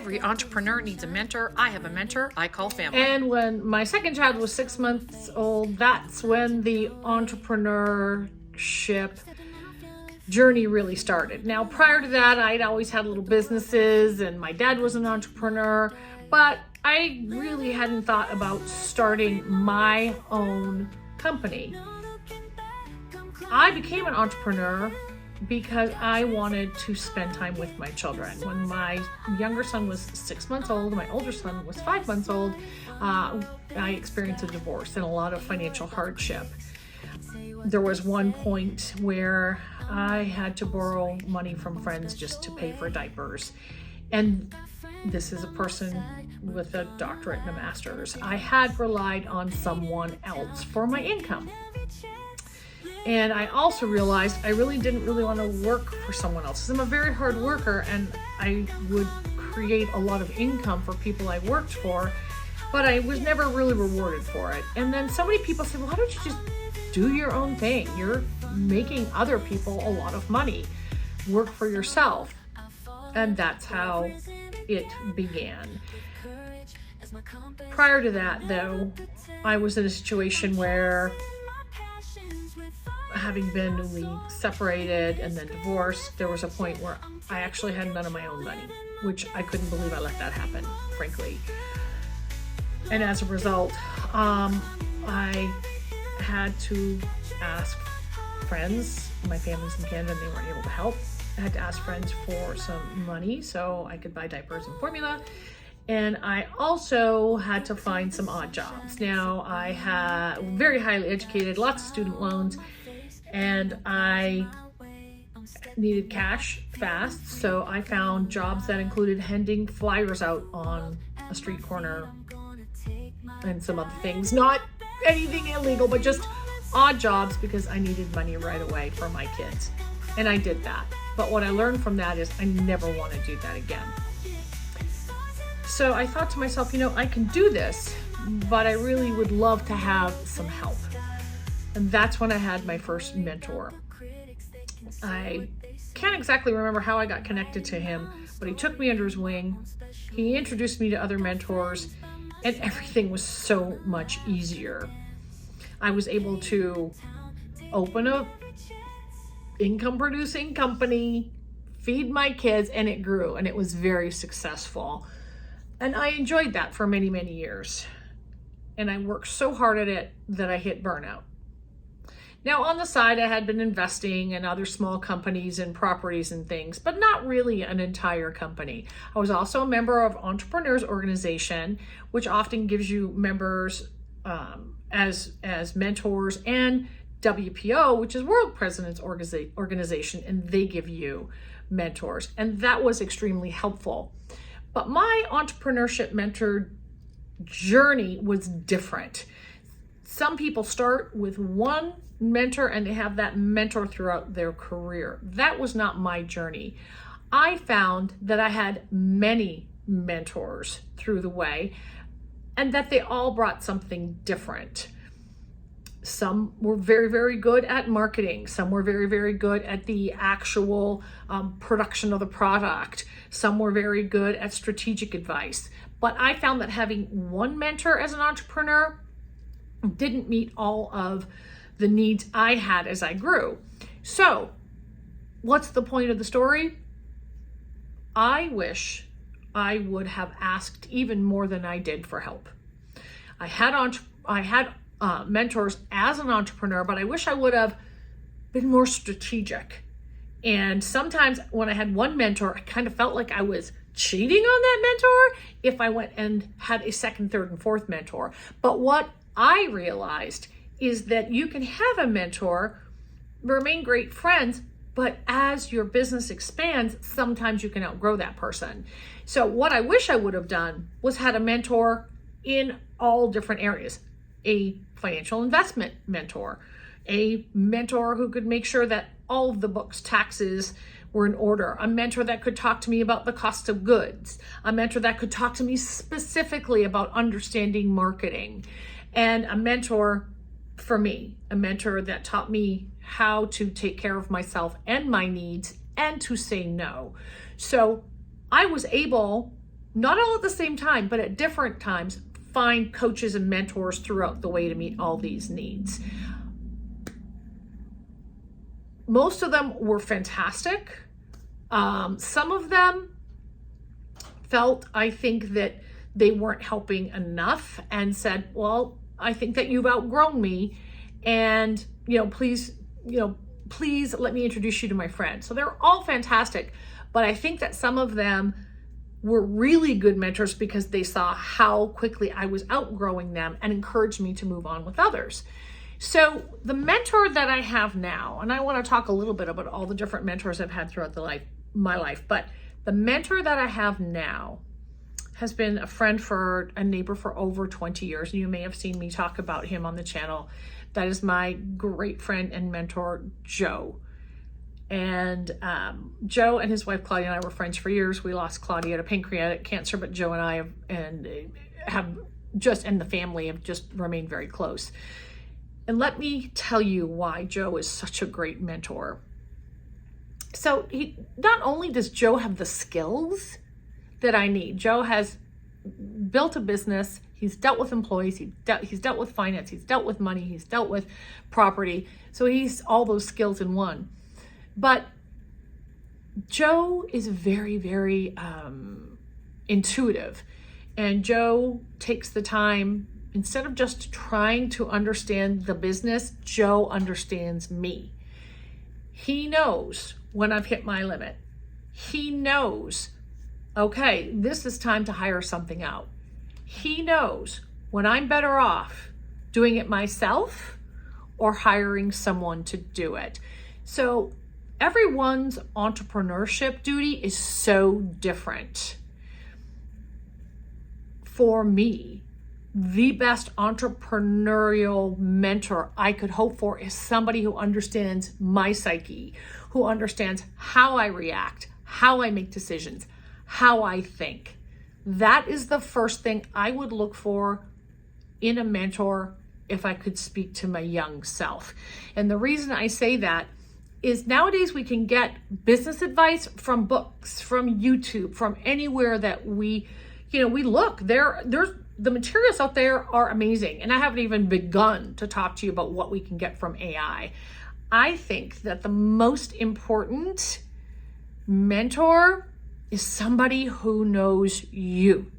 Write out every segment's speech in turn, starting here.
Every entrepreneur needs a mentor. I have a mentor I call family. And when my second child was 6 months old, that's when the entrepreneurship journey really started. Now, prior to that, I'd always had little businesses and my dad was an entrepreneur, but I really hadn't thought about starting my own company. I became an entrepreneur because I wanted to spend time with my children. When my younger son was 6 months old, my older son was 5 months old, I experienced a divorce and a lot of financial hardship. There was one point where I had to borrow money from friends just to pay for diapers. And this is a person with a doctorate and a master's. I had relied on someone else for my income. And I also realized I really didn't want to work for someone else. I'm a very hard worker and I would create a lot of income for people I worked for, but I was never really rewarded for it. And then so many people said, well, why don't you just do your own thing? You're making other people a lot of money. Work for yourself. And that's how it began. Prior to that, though, I was in a situation where, having been newly separated and then divorced, there was a point where I actually had none of my own money, which I couldn't believe I let that happen, frankly. And as a result, I had to ask friends. My family's in Canada and they weren't able to help. I had to ask friends for some money so I could buy diapers and formula. And I also had to find some odd jobs. Now, I had very highly educated, lots of student loans, and I needed cash fast. So I found jobs that included handing flyers out on a street corner and some other things. Not anything illegal, but just odd jobs because I needed money right away for my kids. And I did that. But what I learned from that is I never want to do that again. So I thought to myself, I can do this, but I really would love to have some help. And that's when I had my first mentor. I can't exactly remember how I got connected to him, but he took me under his wing. He introduced me to other mentors, and everything was so much easier. I was able to open a income-producing company, feed my kids, and it grew, and it was very successful. And I enjoyed that for many, many years. And I worked so hard at it that I hit burnout. Now, on the side, I had been investing in other small companies and properties and things, but not really an entire company. I was also a member of Entrepreneurs Organization, which often gives you members as mentors, and WPO, which is World Presidents Organization, and they give you mentors. And that was extremely helpful. But my entrepreneurship mentor journey was different. Some people start with one mentor and they have that mentor throughout their career. That was not my journey. I found that I had many mentors through the way and that they all brought something different. Some were very, very good at marketing. Some were very, very good at the actual production of the product. Some were very good at strategic advice. But I found that having one mentor as an entrepreneur didn't meet all of the needs I had as I grew. So, what's the point of the story? I wish I would have asked even more than I did for help. I had mentors as an entrepreneur, but I wish I would have been more strategic. And sometimes when I had one mentor, I kind of felt like I was cheating on that mentor if I went and had a second, third, and fourth mentor. But what I realized is that you can have a mentor, remain great friends, but as your business expands, sometimes you can outgrow that person. So what I wish I would have done was had a mentor in all different areas. A financial investment mentor, a mentor who could make sure that all of the books, taxes were in order, a mentor that could talk to me about the cost of goods, a mentor that could talk to me specifically about understanding marketing, and a mentor for me, a mentor that taught me how to take care of myself and my needs and to say no. So I was able not all at the same time, but at different times, find coaches and mentors throughout the way to meet all these needs. Most of them were fantastic. Some of them felt, I think, that they weren't helping enough and said, well, I think that you've outgrown me, and please let me introduce you to my friend. So they're all fantastic, but I think that some of them were really good mentors because they saw how quickly I was outgrowing them and encouraged me to move on with others. So the mentor that I have now, and I want to talk a little bit about all the different mentors I've had throughout my life, but the mentor that I have now has been a friend for a neighbor for over 20 years. You may have seen me talk about him on the channel. That is my great friend and mentor, Joe. And Joe and his wife Claudia and I were friends for years. We lost Claudia to pancreatic cancer, but Joe and I and the family have just remained very close. And let me tell you why Joe is such a great mentor. So not only does Joe have the skills that I need, Joe has built a business. He's dealt with employees. He's dealt with finance. He's dealt with money. He's dealt with property. So he's all those skills in one. But Joe is very, very intuitive. And Joe takes the time, instead of just trying to understand the business, Joe understands me. He knows when I've hit my limit. He knows, okay, this is time to hire something out. He knows when I'm better off doing it myself or hiring someone to do it. So everyone's entrepreneurship duty is so different. For me, the best entrepreneurial mentor I could hope for is somebody who understands my psyche, who understands how I react, how I make decisions, how I think. That is the first thing I would look for in a mentor if I could speak to my young self. And the reason I say that is nowadays we can get business advice from books, from YouTube, from anywhere that we look. There's the materials out there are amazing. And I haven't even begun to talk to you about what we can get from AI. I think that the most important mentor is somebody who knows you.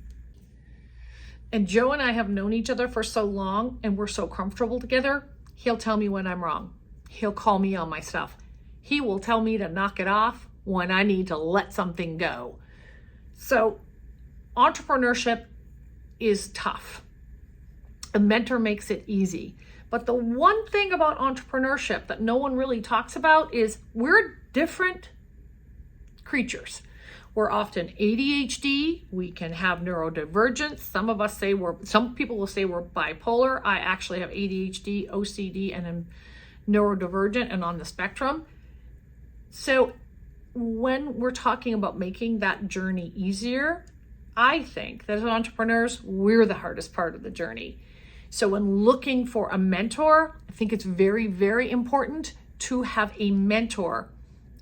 And Joe and I have known each other for so long and we're so comfortable together. He'll tell me when I'm wrong. He'll call me on my stuff. He will tell me to knock it off when I need to let something go. So entrepreneurship is tough. A mentor makes it easy. But the one thing about entrepreneurship that no one really talks about is we're different creatures. We're often ADHD. We can have neurodivergence. Some people will say we're bipolar. I actually have ADHD, OCD, and am neurodivergent and on the spectrum. So when we're talking about making that journey easier, I think that as entrepreneurs, we're the hardest part of the journey. So when looking for a mentor, I think it's very, very important to have a mentor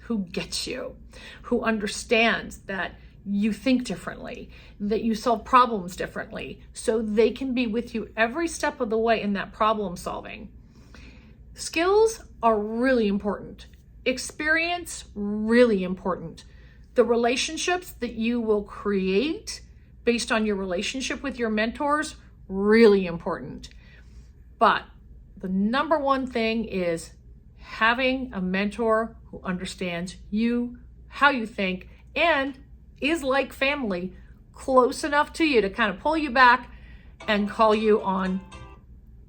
who gets you, who understands that you think differently, that you solve problems differently, so they can be with you every step of the way in that problem solving. Skills are really important. Experience, really important. The relationships that you will create based on your relationship with your mentors, really important. But the number one thing is having a mentor who understands you, how you think, and is like family, close enough to you to kind of pull you back and call you on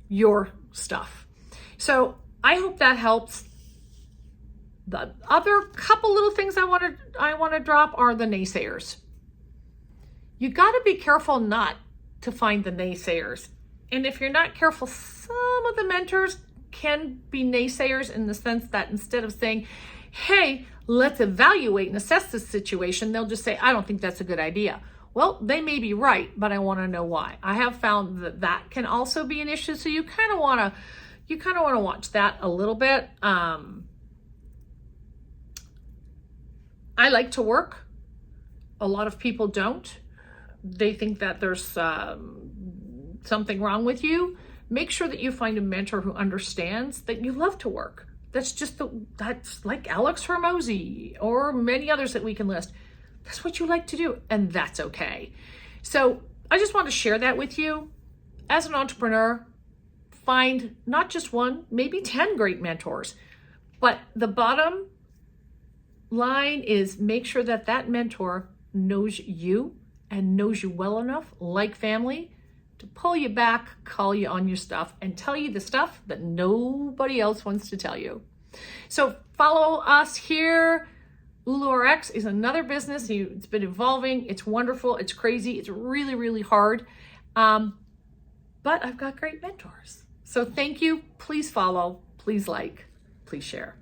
your stuff. So I hope that helps. The other couple little things I want to drop are the naysayers. You got to be careful not to find the naysayers. And if you're not careful, some of the mentors can be naysayers in the sense that instead of saying, hey, let's evaluate and assess this situation, they'll just say, I don't think that's a good idea. Well, they may be right, but I want to know why. I have found that that can also be an issue. So you kind of want to watch that a little bit. I like to work. A lot of people don't. they think that there's something wrong with you, make sure that you find a mentor who understands that you love to work. That's like Alex Hormozy or many others that we can list. That's what you like to do, and that's okay. So I just want to share that with you. As an entrepreneur, find not just one, maybe 10 great mentors. But the bottom line is make sure that that mentor knows you and knows you well enough, like family, to pull you back, call you on your stuff, and tell you the stuff that nobody else wants to tell you. So follow us here. UluRx is another business. It's been evolving. It's wonderful. It's crazy. It's really, really hard. But I've got great mentors. So thank you. Please follow. Please like. Please share.